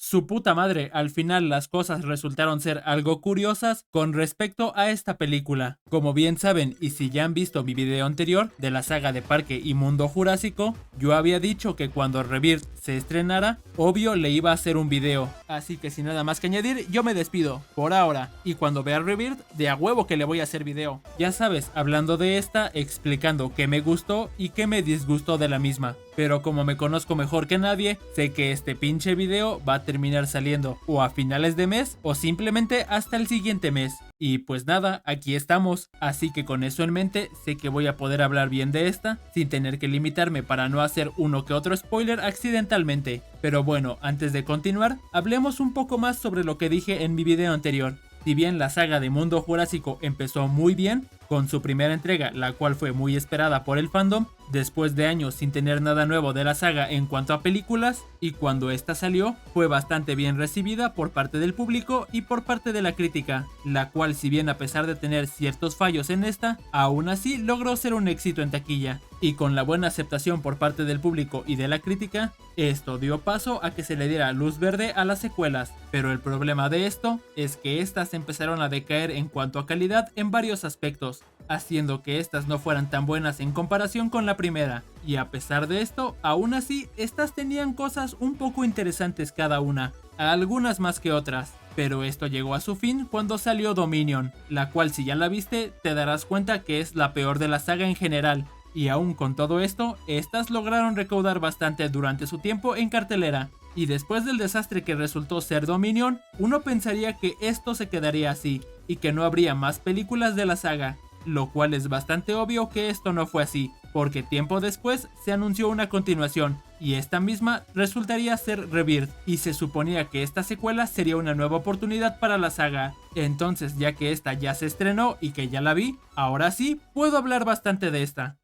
Su puta madre, al final las cosas resultaron ser algo curiosas con respecto a esta película. Como bien saben, y si ya han visto mi video anterior de la saga de Parque y Mundo Jurásico, yo había dicho que cuando Rebirth se estrenara, obvio le iba a hacer un video. Así que sin nada más que añadir, yo me despido, por ahora. Y cuando vea Rebirth, de a huevo que le voy a hacer video. Ya sabes, hablando de esta, explicando qué me gustó y qué me disgustó de la misma. Pero como me conozco mejor que nadie, sé que este pinche video va a terminar saliendo o a finales de mes o simplemente hasta el siguiente mes. Y pues nada, aquí estamos, así que con eso en mente sé que voy a poder hablar bien de esta sin tener que limitarme para no hacer uno que otro spoiler accidentalmente. Pero bueno, antes de continuar, hablemos un poco más sobre lo que dije en mi video anterior. Si bien la saga de Mundo Jurásico empezó muy bien, con su primera entrega, la cual fue muy esperada por el fandom, después de años sin tener nada nuevo de la saga en cuanto a películas, y cuando esta salió, fue bastante bien recibida por parte del público y por parte de la crítica, la cual si bien a pesar de tener ciertos fallos en esta, aún así logró ser un éxito en taquilla, y con la buena aceptación por parte del público y de la crítica, esto dio paso a que se le diera luz verde a las secuelas, pero el problema de esto es que estas empezaron a decaer en cuanto a calidad en varios aspectos, haciendo que estas no fueran tan buenas en comparación con la primera, y a pesar de esto, aún así, estas tenían cosas un poco interesantes cada una, algunas más que otras. Pero esto llegó a su fin cuando salió Dominion, la cual si ya la viste, te darás cuenta que es la peor de la saga en general. Y aún con todo esto, estas lograron recaudar bastante durante su tiempo en cartelera. Y después del desastre que resultó ser Dominion, uno pensaría que esto se quedaría así, y que no habría más películas de la saga. Lo cual es bastante obvio que esto no fue así, porque tiempo después se anunció una continuación, y esta misma resultaría ser Rebirth, y se suponía que esta secuela sería una nueva oportunidad para la saga. Entonces, ya que esta ya se estrenó y que ya la vi, ahora sí puedo hablar bastante de esta.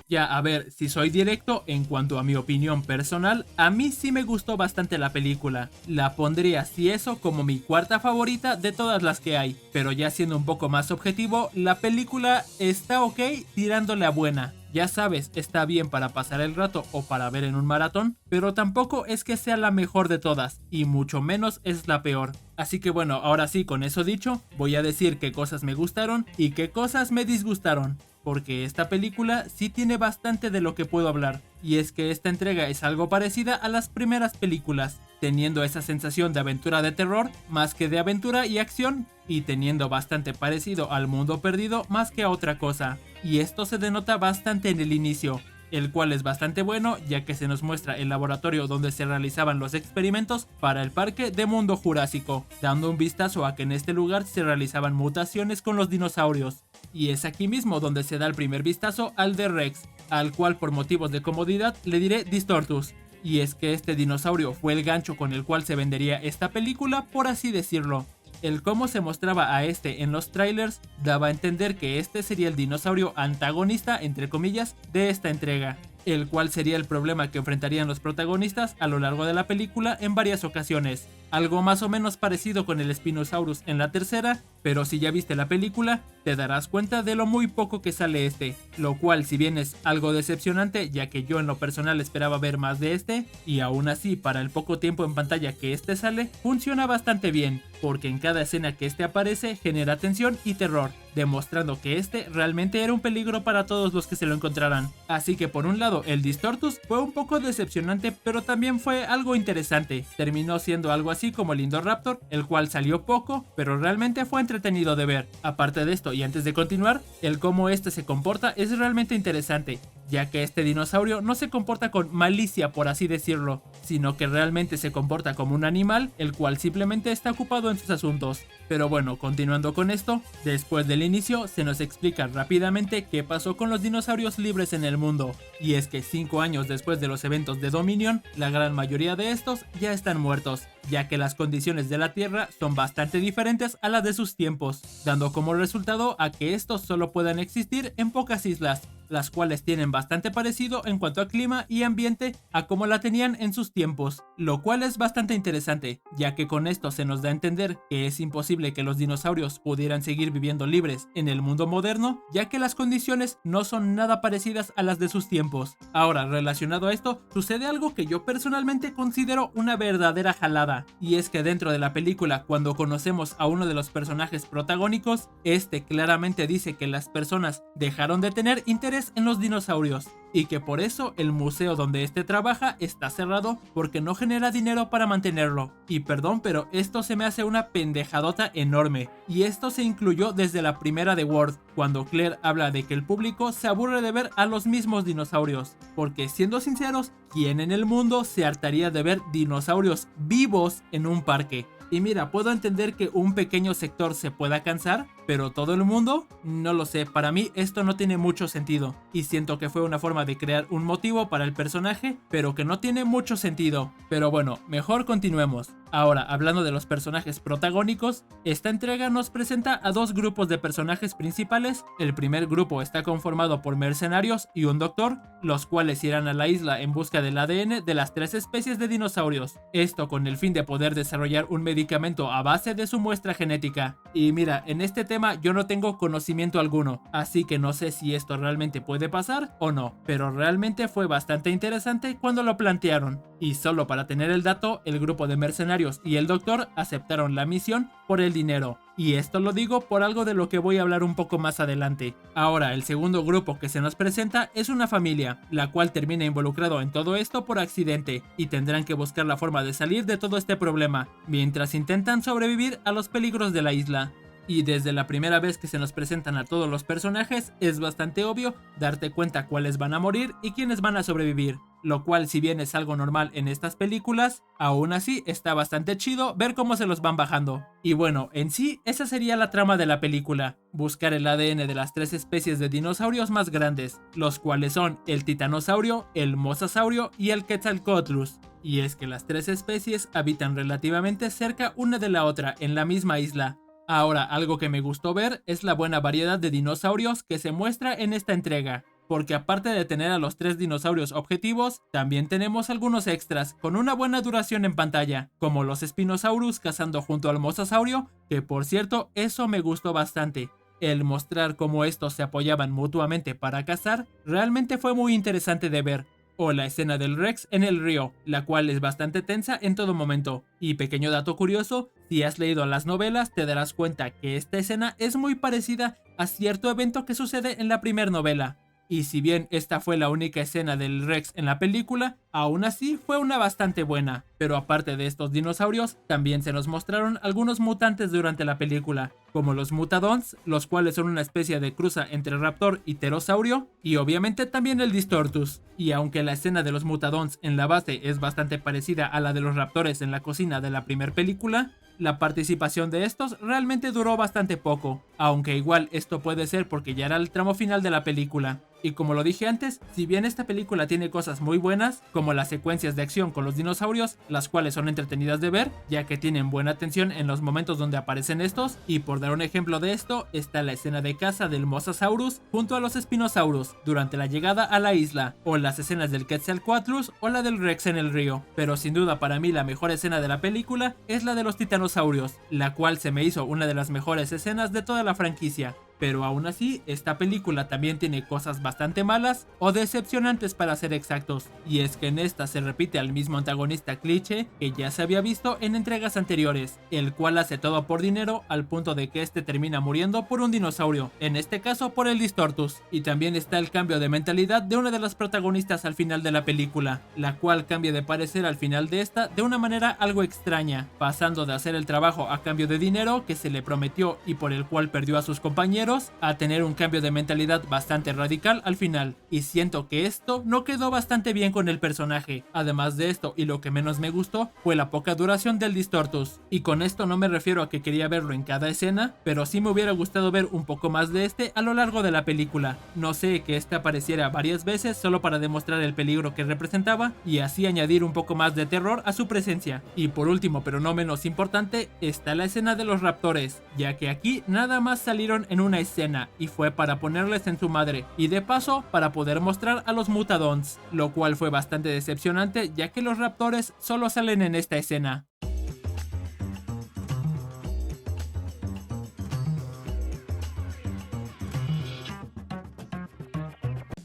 Ya, a ver, si soy directo en cuanto a mi opinión personal, a mí sí me gustó bastante la película. La pondría si eso como mi cuarta favorita de todas las que hay. Pero ya siendo un poco más objetivo, la película está ok tirándole a buena. Ya sabes, está bien para pasar el rato o para ver en un maratón, pero tampoco es que sea la mejor de todas, y mucho menos es la peor. Así que bueno, ahora sí, con eso dicho, voy a decir qué cosas me gustaron y qué cosas me disgustaron. Porque esta película sí tiene bastante de lo que puedo hablar, y es que esta entrega es algo parecida a las primeras películas, teniendo esa sensación de aventura de terror más que de aventura y acción, y teniendo bastante parecido al Mundo Perdido más que a otra cosa, y esto se denota bastante en el inicio, el cual es bastante bueno ya que se nos muestra el laboratorio donde se realizaban los experimentos para el parque de Mundo Jurásico, dando un vistazo a que en este lugar se realizaban mutaciones con los dinosaurios. Y es aquí mismo donde se da el primer vistazo al de Rex, al cual por motivos de comodidad le diré Distortus. Y es que este dinosaurio fue el gancho con el cual se vendería esta película, por así decirlo. El cómo se mostraba a este en los trailers daba a entender que este sería el dinosaurio antagonista, entre comillas, de esta entrega, el cual sería el problema que enfrentarían los protagonistas a lo largo de la película en varias ocasiones. Algo más o menos parecido con el Spinosaurus en la tercera, pero si ya viste la película, te darás cuenta de lo muy poco que sale este, lo cual si bien es algo decepcionante ya que yo en lo personal esperaba ver más de este, y aún así para el poco tiempo en pantalla que este sale, funciona bastante bien, porque en cada escena que este aparece genera tensión y terror, demostrando que este realmente era un peligro para todos los que se lo encontraran. Así que por un lado el Distortus fue un poco decepcionante, pero también fue algo interesante, terminó siendo algo así como el Indoraptor, el cual salió poco, pero realmente fue entretenido de ver. Aparte de esto, y antes de continuar, el cómo este se comporta es realmente interesante, ya que este dinosaurio no se comporta con malicia, por así decirlo, sino que realmente se comporta como un animal, el cual simplemente está ocupado en sus asuntos. Pero bueno, continuando con esto, después del inicio se nos explica rápidamente qué pasó con los dinosaurios libres en el mundo, y es que 5 años después de los eventos de Dominion, la gran mayoría de estos ya están muertos, ya que las condiciones de la Tierra son bastante diferentes a las de sus tiempos, dando como resultado a que estos solo puedan existir en pocas islas, las cuales tienen bastante parecido en cuanto a clima y ambiente a como la tenían en sus tiempos, lo cual es bastante interesante, ya que con esto se nos da a entender que es imposible que los dinosaurios pudieran seguir viviendo libres en el mundo moderno, ya que las condiciones no son nada parecidas a las de sus tiempos. Ahora, relacionado a esto, sucede algo que yo personalmente considero una verdadera jalada, y es que dentro de la película, cuando conocemos a uno de los personajes protagónicos, este claramente dice que las personas dejaron de tener interés en los dinosaurios, y que por eso el museo donde este trabaja está cerrado porque no genera dinero para mantenerlo. Y perdón, pero esto se me hace una pendejadota enorme, y esto se incluyó desde la primera de Word, cuando Claire habla de que el público se aburre de ver a los mismos dinosaurios, porque siendo sinceros, ¿quién en el mundo se hartaría de ver dinosaurios vivos en un parque? Y mira, puedo entender que un pequeño sector se pueda cansar, pero todo el mundo, no lo sé, para mí esto no tiene mucho sentido, y siento que fue una forma de crear un motivo para el personaje, pero que no tiene mucho sentido. Pero bueno, mejor continuemos. Ahora, hablando de los personajes protagónicos, esta entrega nos presenta a dos grupos de personajes principales. El primer grupo está conformado por mercenarios y un doctor, los cuales irán a la isla en busca del ADN de las 3 especies de dinosaurios, esto con el fin de poder desarrollar un medicamento a base de su muestra genética. Y mira, en este tema yo no tengo conocimiento alguno, así que no sé si esto realmente puede pasar o no, pero realmente fue bastante interesante cuando lo plantearon. Y solo para tener el dato, el grupo de mercenarios y el doctor aceptaron la misión por el dinero. Y esto lo digo por algo de lo que voy a hablar un poco más adelante. Ahora, el segundo grupo que se nos presenta es una familia, la cual termina involucrado en todo esto por accidente, y tendrán que buscar la forma de salir de todo este problema, mientras intentan sobrevivir a los peligros de la isla. Y desde la primera vez que se nos presentan a todos los personajes, es bastante obvio darte cuenta cuáles van a morir y quiénes van a sobrevivir. Lo cual, si bien es algo normal en estas películas, aún así está bastante chido ver cómo se los van bajando. Y bueno, en sí, esa sería la trama de la película: buscar el ADN de las 3 especies de dinosaurios más grandes, los cuales son el titanosaurio, el mosasaurio y el quetzalcoatlus. Y es que las 3 especies habitan relativamente cerca una de la otra en la misma isla. Ahora, algo que me gustó ver es la buena variedad de dinosaurios que se muestra en esta entrega, porque aparte de tener a los 3 dinosaurios objetivos, también tenemos algunos extras con una buena duración en pantalla, como los Spinosaurus cazando junto al mosasaurio, que por cierto, eso me gustó bastante. El mostrar cómo estos se apoyaban mutuamente para cazar, realmente fue muy interesante de ver. O la escena del Rex en el río, la cual es bastante tensa en todo momento. Y pequeño dato curioso, si has leído las novelas te darás cuenta que esta escena es muy parecida a cierto evento que sucede en la primera novela. Y si bien esta fue la única escena del Rex en la película, aún así fue una bastante buena. Pero aparte de estos dinosaurios, también se nos mostraron algunos mutantes durante la película, como los Mutadons, los cuales son una especie de cruza entre raptor y pterosaurio, y obviamente también el Distortus. Y aunque la escena de los Mutadons en la base es bastante parecida a la de los raptores en la cocina de la primera película, la participación de estos realmente duró bastante poco, aunque igual esto puede ser porque ya era el tramo final de la película. Y como lo dije antes, si bien esta película tiene cosas muy buenas, como las secuencias de acción con los dinosaurios, las cuales son entretenidas de ver, ya que tienen buena atención en los momentos donde aparecen estos, y por dar un ejemplo de esto, está la escena de caza del Mosasaurus junto a los Spinosaurus durante la llegada a la isla, o las escenas del Quetzalcoatlus o la del Rex en el río. Pero sin duda para mí la mejor escena de la película es la de los titanosaurios, la cual se me hizo una de las mejores escenas de toda la franquicia. Pero aún así, esta película también tiene cosas bastante malas o decepcionantes para ser exactos, y es que en esta se repite al mismo antagonista cliché que ya se había visto en entregas anteriores, el cual hace todo por dinero al punto de que este termina muriendo por un dinosaurio, en este caso por el Distortus. Y también está el cambio de mentalidad de una de las protagonistas al final de la película, la cual cambia de parecer al final de esta de una manera algo extraña, pasando de hacer el trabajo a cambio de dinero que se le prometió y por el cual perdió a sus compañeros, a tener un cambio de mentalidad bastante radical al final, y siento que esto no quedó bastante bien con el personaje. Además de esto, y lo que menos me gustó, fue la poca duración del Distortus, y con esto no me refiero a que quería verlo en cada escena, pero sí me hubiera gustado ver un poco más de este a lo largo de la película. No sé, que este apareciera varias veces solo para demostrar el peligro que representaba, y así añadir un poco más de terror a su presencia. Y por último, pero no menos importante, está la escena de los raptores, ya que aquí nada más salieron en una una escena y fue para ponerles en su madre y de paso para poder mostrar a los Mutadons, lo cual fue bastante decepcionante ya que los raptores solo salen en esta escena.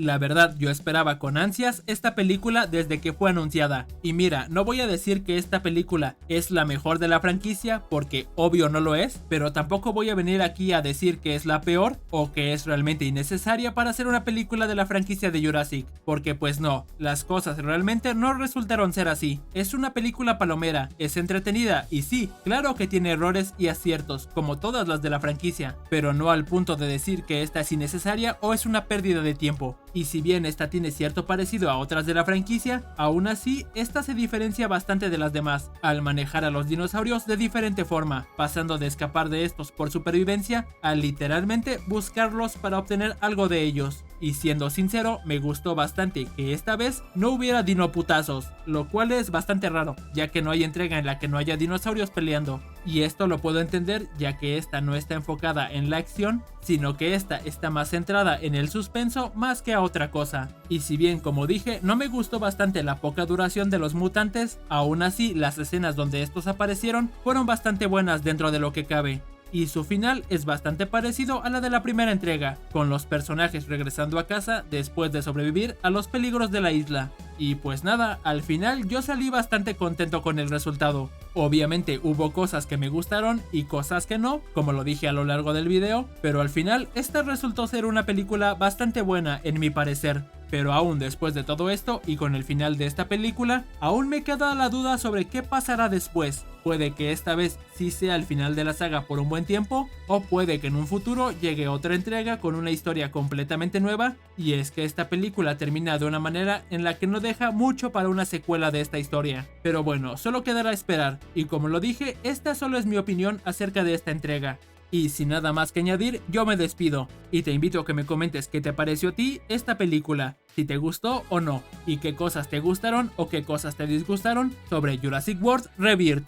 La verdad, yo esperaba con ansias esta película desde que fue anunciada. Y mira, no voy a decir que esta película es la mejor de la franquicia, porque obvio no lo es, pero tampoco voy a venir aquí a decir que es la peor o que es realmente innecesaria para hacer una película de la franquicia de Jurassic, porque pues no, las cosas realmente no resultaron ser así. Es una película palomera, es entretenida y sí, claro que tiene errores y aciertos, como todas las de la franquicia, pero no al punto de decir que esta es innecesaria o es una pérdida de tiempo. Y si bien esta tiene cierto parecido a otras de la franquicia, aún así esta se diferencia bastante de las demás, al manejar a los dinosaurios de diferente forma, pasando de escapar de estos por supervivencia a literalmente buscarlos para obtener algo de ellos. Y siendo sincero, me gustó bastante que esta vez no hubiera dinoputazos, lo cual es bastante raro, ya que no hay entrega en la que no haya dinosaurios peleando. Y esto lo puedo entender ya que esta no está enfocada en la acción, sino que esta está más centrada en el suspenso más que a otra cosa. Y si bien, como dije, no me gustó bastante la poca duración de los mutantes, aún así las escenas donde estos aparecieron fueron bastante buenas dentro de lo que cabe. Y su final es bastante parecido a la de la primera entrega, con los personajes regresando a casa después de sobrevivir a los peligros de la isla. Y pues nada, al final yo salí bastante contento con el resultado. Obviamente hubo cosas que me gustaron y cosas que no, como lo dije a lo largo del video, pero al final esta resultó ser una película bastante buena en mi parecer. Pero aún después de todo esto y con el final de esta película, aún me queda la duda sobre qué pasará después. Puede que esta vez sí sea el final de la saga por un buen tiempo, o puede que en un futuro llegue otra entrega con una historia completamente nueva, y es que esta película termina de una manera en la que no deja mucho para una secuela de esta historia. Pero bueno, solo quedará esperar, y como lo dije, esta solo es mi opinión acerca de esta entrega. Y sin nada más que añadir, yo me despido y te invito a que me comentes qué te pareció a ti esta película, si te gustó o no, y qué cosas te gustaron o qué cosas te disgustaron sobre Jurassic World Rebirth.